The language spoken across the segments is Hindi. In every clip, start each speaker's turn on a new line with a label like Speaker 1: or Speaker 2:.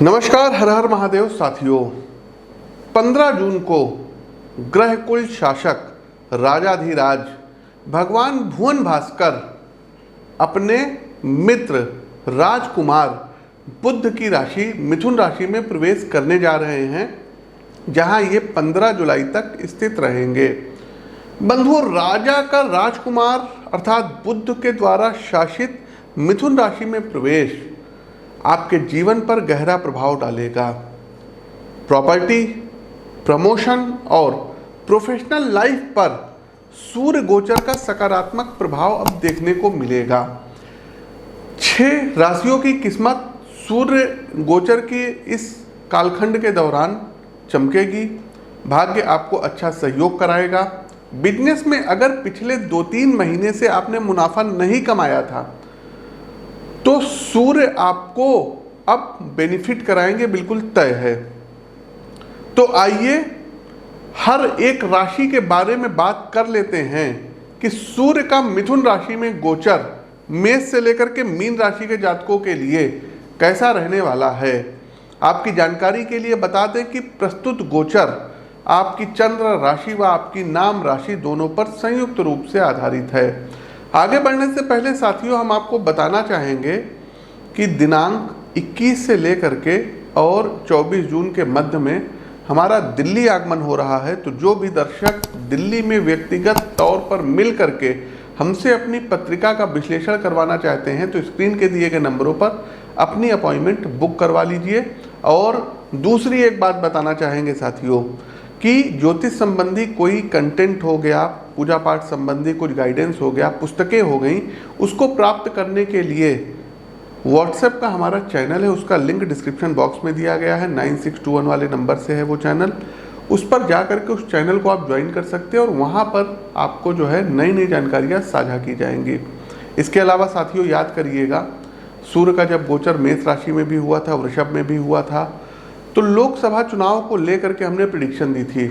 Speaker 1: नमस्कार, हर हर महादेव साथियों। 15 जून को ग्रह कुल शासक राजाधिराज भगवान भुवन भास्कर अपने मित्र राजकुमार बुध की राशि मिथुन राशि में प्रवेश करने जा रहे हैं, जहां ये 15 जुलाई तक स्थित रहेंगे। बंधुओं, राजा का राजकुमार अर्थात बुध के द्वारा शासित मिथुन राशि में प्रवेश आपके जीवन पर गहरा प्रभाव डालेगा। प्रॉपर्टी, प्रमोशन और प्रोफेशनल लाइफ पर सूर्य गोचर का सकारात्मक प्रभाव अब देखने को मिलेगा। 6 राशियों की किस्मत सूर्य गोचर की इस कालखंड के दौरान चमकेगी। भाग्य आपको अच्छा सहयोग कराएगा। बिजनेस में अगर पिछले 2-3 महीने से आपने मुनाफा नहीं कमाया था तो सूर्य आपको अब बेनिफिट कराएंगे, बिल्कुल तय है। तो आइए हर एक राशि के बारे में बात कर लेते हैं कि सूर्य का मिथुन राशि में गोचर मेष से लेकर के मीन राशि के जातकों के लिए कैसा रहने वाला है। आपकी जानकारी के लिए बता दें कि प्रस्तुत गोचर आपकी चंद्र राशि व आपकी नाम राशि दोनों पर संयुक्त रूप से आधारित है। आगे बढ़ने से पहले साथियों, हम आपको बताना चाहेंगे कि दिनांक 21 से लेकर के और 24 जून के मध्य में हमारा दिल्ली आगमन हो रहा है। तो जो भी दर्शक दिल्ली में व्यक्तिगत तौर पर मिल करके हमसे अपनी पत्रिका का विश्लेषण करवाना चाहते हैं तो स्क्रीन के दिए गए नंबरों पर अपनी अपॉइंटमेंट बुक करवा लीजिए। और दूसरी एक बात बताना चाहेंगे साथियों कि ज्योतिष संबंधी कोई कंटेंट हो गया, पूजा पाठ संबंधी कुछ गाइडेंस हो गया, पुस्तकें हो गई, उसको प्राप्त करने के लिए व्हाट्सएप का हमारा चैनल है, उसका लिंक डिस्क्रिप्शन बॉक्स में दिया गया है। 9621 वाले नंबर से है वो चैनल। उस पर जा करके उस चैनल को आप ज्वाइन कर सकते हैं और वहाँ पर आपको जो है नई नई जानकारियाँ साझा की जाएंगी। इसके अलावा साथियों याद करिएगा, सूर्य का जब गोचर मेष राशि में भी हुआ था, वृषभ में भी हुआ था, तो लोकसभा चुनाव को लेकर के हमने प्रेडिक्शन दी थी।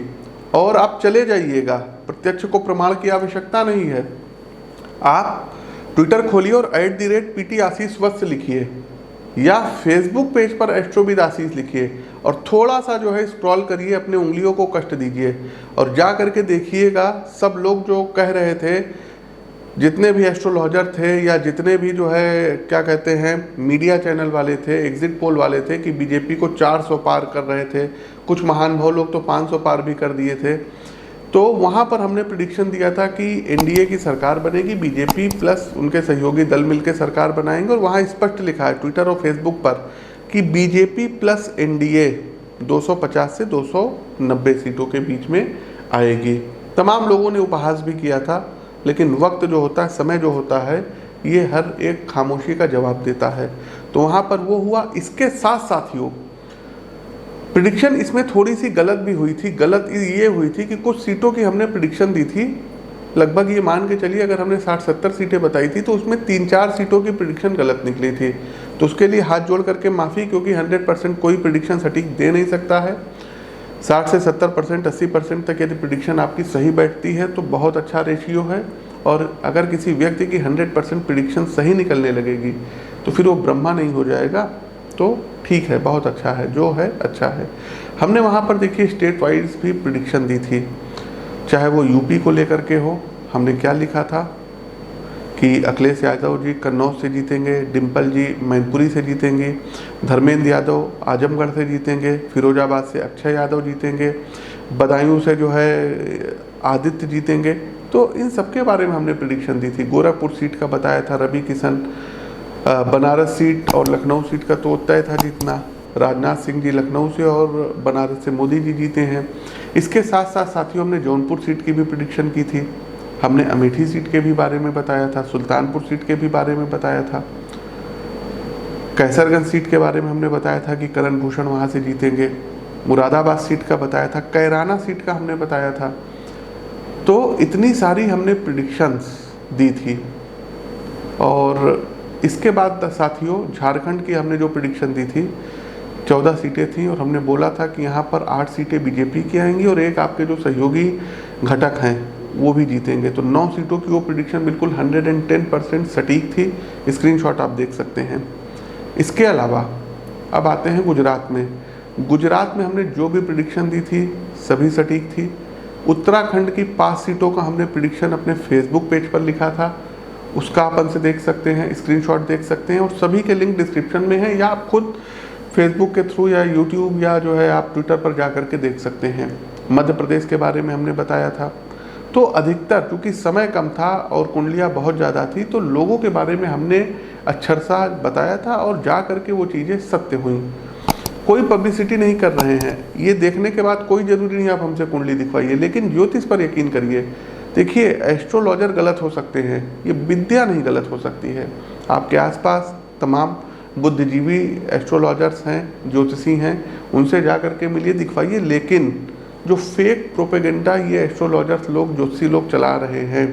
Speaker 1: और आप चले जाइएगा, प्रत्यक्ष को प्रमाण की आवश्यकता नहीं है। आप ट्विटर खोलिए और @PT आशीष वत्स लिखिए या फेसबुक पेज पर एस्ट्रोविद आशीष लिखिए और थोड़ा सा जो है स्क्रॉल करिए, अपने उंगलियों को कष्ट दीजिए और जा करके देखिएगा सब लोग जो कह रहे थे, जितने भी एस्ट्रोलॉजर थे या जितने भी जो है क्या कहते हैं मीडिया चैनल वाले थे, एग्जिट पोल वाले थे कि बीजेपी को 400 पार कर रहे थे, कुछ महान भाव लोग तो 500 पार भी कर दिए थे। तो वहाँ पर हमने प्रेडिक्शन दिया था कि एनडीए की सरकार बनेगी, बीजेपी प्लस उनके सहयोगी दल मिलकर सरकार बनाएंगे। और वहाँ स्पष्ट लिखा है ट्विटर और फेसबुक पर कि बीजेपी प्लस एनडीए 250 से 290 सीटों के बीच में आएगी। तमाम लोगों ने उपहास भी किया था, लेकिन वक्त जो होता है, समय जो होता है, ये हर एक खामोशी का जवाब देता है। तो वहाँ पर वो हुआ। इसके साथ साथियों प्रेडिक्शन इसमें थोड़ी सी गलत भी हुई थी। गलत ये हुई थी कि कुछ सीटों की हमने प्रेडिक्शन दी थी, लगभग ये मान के चलिए अगर हमने 60-70 सीटें बताई थी तो उसमें 3-4 सीटों की प्रेडिक्शन गलत निकली थी। तो उसके लिए हाथ जोड़ करके माफ़ी, क्योंकि 100% कोई प्रेडिक्शन सटीक दे नहीं सकता है। 60 से 70%, 80% तक यदि प्रेडिक्शन आपकी सही बैठती है तो बहुत अच्छा रेशियो है। और अगर किसी व्यक्ति की 100% प्रेडिक्शन सही निकलने लगेगी तो फिर वो ब्रह्मा नहीं हो जाएगा। तो ठीक है, बहुत अच्छा है, जो है अच्छा है। हमने वहाँ पर देखिए स्टेट वाइज भी प्रेडिक्शन दी थी, चाहे वो यूपी को लेकर के हो। हमने क्या लिखा था कि अखिलेश यादव जी कन्नौज से जीतेंगे, डिम्पल जी मैनपुरी से जीतेंगे, धर्मेंद्र यादव आजमगढ़ से जीतेंगे, फिरोजाबाद से अक्षय यादव जीतेंगे, बदायूं से जो है आदित्य जीतेंगे। तो इन सब के बारे में हमने प्रेडिक्शन दी थी। गोरखपुर सीट का बताया था रवि किशन, बनारस सीट और लखनऊ सीट का तो तय था जीतना। राजनाथ सिंह जी लखनऊ से और बनारस से मोदी जी जीते हैं। इसके साथ साथ साथियों हमने जौनपुर सीट की भी प्रेडिक्शन की थी। हमने अमेठी सीट के भी बारे में बताया था, सुल्तानपुर सीट के भी बारे में बताया था, कैसरगंज सीट के बारे में हमने बताया था कि करण भूषण वहाँ से जीतेंगे, मुरादाबाद सीट का बताया था, कैराना सीट का हमने बताया था। तो इतनी सारी हमने प्रेडिक्शंस दी थी। और इसके बाद साथियों झारखंड की हमने जो प्रेडिक्शन दी थी 14 सीटें थी और हमने बोला था कि यहाँ पर 8 सीटें बीजेपी की आएंगी और एक आपके जो सहयोगी घटक हैं वो भी जीतेंगे। तो 9 सीटों की वो प्रेडिक्शन बिल्कुल 110% सटीक थी। स्क्रीनशॉट आप देख सकते हैं। इसके अलावा अब आते हैं गुजरात में। गुजरात में हमने जो भी प्रिडिक्शन दी थी सभी सटीक थी। उत्तराखंड की 5 सीटों का हमने प्रिडिक्शन अपने फेसबुक पेज पर लिखा था, उसका आप से देख सकते हैं, स्क्रीनशॉट देख सकते हैं और सभी के लिंक डिस्क्रिप्शन में है, या आप खुद फेसबुक के थ्रू या यूट्यूब या जो है आप ट्विटर पर जा कर के देख सकते हैं। मध्य प्रदेश के बारे में हमने बताया था। तो अधिकतर क्योंकि समय कम था और कुंडलियाँ बहुत ज़्यादा थी तो लोगों के बारे में हमने अक्षरशः बताया था और जा कर के वो चीज़ें सत्य हुई। कोई पब्लिसिटी नहीं कर रहे हैं, ये देखने के बाद कोई ज़रूरी नहीं आप हमसे कुंडली दिखवाइए, लेकिन ज्योतिष पर यकीन करिए। देखिए, एस्ट्रोलॉजर गलत हो सकते हैं, ये विद्या नहीं गलत हो सकती है। आपके आसपास तमाम बुद्धिजीवी एस्ट्रोलॉजर्स हैं, ज्योतिषी हैं, उनसे जा कर के मिलिए, दिखवाइए। लेकिन जो फेक प्रोपेगेंडा ये एस्ट्रोलॉजर्स लोग, ज्योतिषी लोग चला रहे हैं,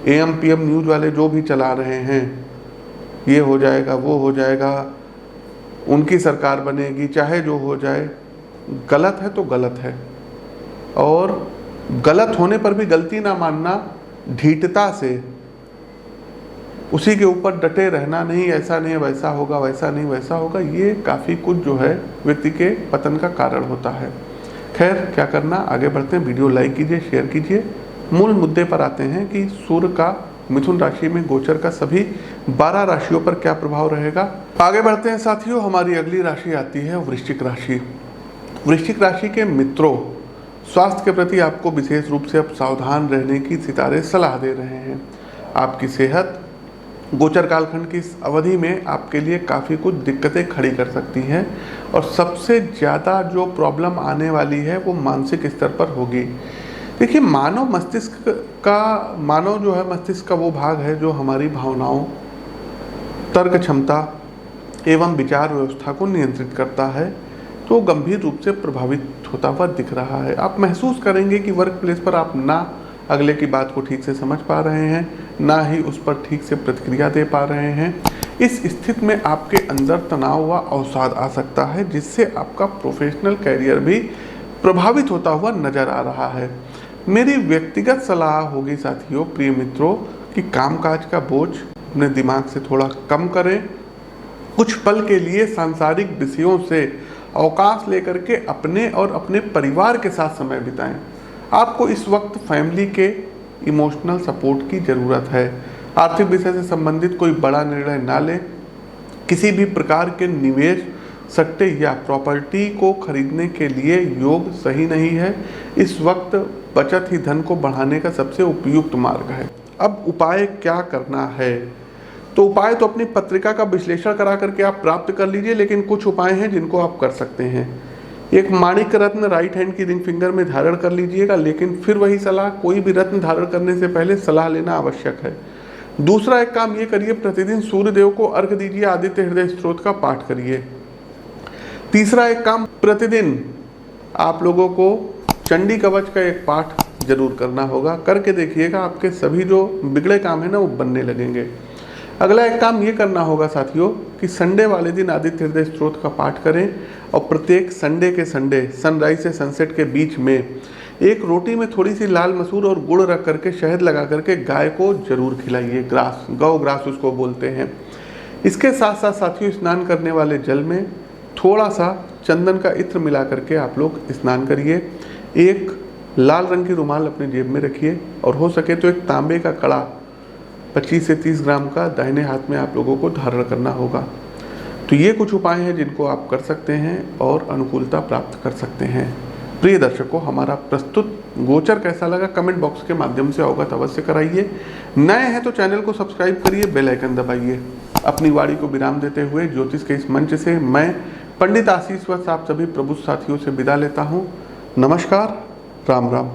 Speaker 1: AM PM न्यूज़ वाले जो भी चला रहे हैं, ये हो जाएगा, वो हो जाएगा, उनकी सरकार बनेगी, चाहे जो हो जाए, गलत है तो गलत है। और गलत होने पर भी गलती ना मानना, ढीठता से उसी के ऊपर डटे रहना, नहीं ऐसा नहीं है, वैसा होगा, वैसा नहीं वैसा होगा, ये काफ़ी कुछ जो है व्यक्ति के पतन का कारण होता है। खैर, क्या करना, आगे बढ़ते हैं। वीडियो लाइक कीजिए, शेयर कीजिए। मूल मुद्दे पर आते हैं कि सूर्य का मिथुन राशि में गोचर का सभी 12 राशियों पर क्या प्रभाव रहेगा। आगे बढ़ते हैं साथियों। हमारी अगली राशि आती है वृश्चिक राशि। वृश्चिक राशि के मित्रों, स्वास्थ्य के प्रति आपको विशेष रूप से अब सावधान रहने की सितारे सलाह दे रहे हैं। आपकी सेहत गोचर कालखंड की इस अवधि में आपके लिए काफ़ी कुछ दिक्कतें खड़ी कर सकती हैं और सबसे ज़्यादा जो प्रॉब्लम आने वाली है वो मानसिक स्तर पर होगी। देखिए, मानव जो है मस्तिष्क का वो भाग है जो हमारी भावनाओं, तर्क क्षमता एवं विचार व्यवस्था को नियंत्रित करता है, तो गंभीर रूप से प्रभावित होता हुआ दिख रहा है। आप महसूस करेंगे कि वर्क प्लेस पर आप ना अगले की बात को ठीक से समझ पा रहे हैं, ना ही उस पर ठीक से प्रतिक्रिया दे पा रहे हैं। इस स्थिति में आपके अंदर तनाव व अवसाद आ सकता है, जिससे आपका प्रोफेशनल कैरियर भी प्रभावित होता हुआ नजर आ रहा है। मेरी व्यक्तिगत सलाह होगी साथियों, प्रिय मित्रों, कि कामकाज का बोझ अपने दिमाग से थोड़ा कम करें। कुछ पल के लिए सांसारिक विषयों से अवकाश लेकर के अपने और अपने परिवार के साथ समय बिताएं। आपको इस वक्त फैमिली के इमोशनल सपोर्ट की ज़रूरत है। आर्थिक विषय से संबंधित कोई बड़ा निर्णय ना लें। किसी भी प्रकार के निवेश, सट्टे या प्रॉपर्टी को खरीदने के लिए योग सही नहीं है। इस वक्त बचत ही धन को बढ़ाने का सबसे उपयुक्त मार्ग है। अब उपाय क्या करना है? तो उपाय तो अपनी पत्रिका का विश्लेषण करा करके आप प्राप्त कर लीजिए, लेकिन कुछ उपाय हैं जिनको आप कर सकते हैं। एक माणिक रत्न राइट हैंड की रिंग फिंगर में धारण कर लीजिएगा, लेकिन फिर वही सलाह, कोई भी रत्न धारण करने से पहले सलाह लेना आवश्यक है। दूसरा एक काम ये करिए, प्रतिदिन सूर्य देव को अर्घ दीजिए, आदित्य हृदय स्तोत्र का पाठ करिए। तीसरा एक काम, प्रतिदिन आप लोगों को चंडी कवच का एक पाठ जरूर करना होगा। करके देखिएगा, आपके सभी जो बिगड़े काम है ना वो बनने लगेंगे। अगला एक काम ये करना होगा साथियों कि संडे वाले दिन आदित्य हृदय स्तोत्र का पाठ करें और प्रत्येक संडे के संडे सनराइज से सनसेट के बीच में एक रोटी में थोड़ी सी लाल मसूर और गुड़ रख करके शहद लगा करके गाय को जरूर खिलाइए। ग्रास, गौ ग्रास उसको बोलते हैं। इसके साथ साथ साथियों, स्नान करने वाले जल में थोड़ा सा चंदन का इत्र मिला करके आप लोग स्नान करिए। एक लाल रंग की रुमाल अपने जेब में रखिए और हो सके तो एक तांबे का कड़ा 25 से 30 ग्राम का दाहिने हाथ में आप लोगों को धारण करना होगा। तो ये कुछ उपाय हैं जिनको आप कर सकते हैं और अनुकूलता प्राप्त कर सकते हैं। प्रिय दर्शकों, हमारा प्रस्तुत गोचर कैसा लगा कमेंट बॉक्स के माध्यम से अवगत अवश्य कराइए। नए हैं तो चैनल को सब्सक्राइब करिए, बेल आइकन दबाइए। अपनी वाणी को विराम देते हुए ज्योतिष के इस मंच से मैं पंडित आशीष वत्स आप सभी प्रबुद्ध साथियों से विदा लेता हूँ। नमस्कार, राम राम।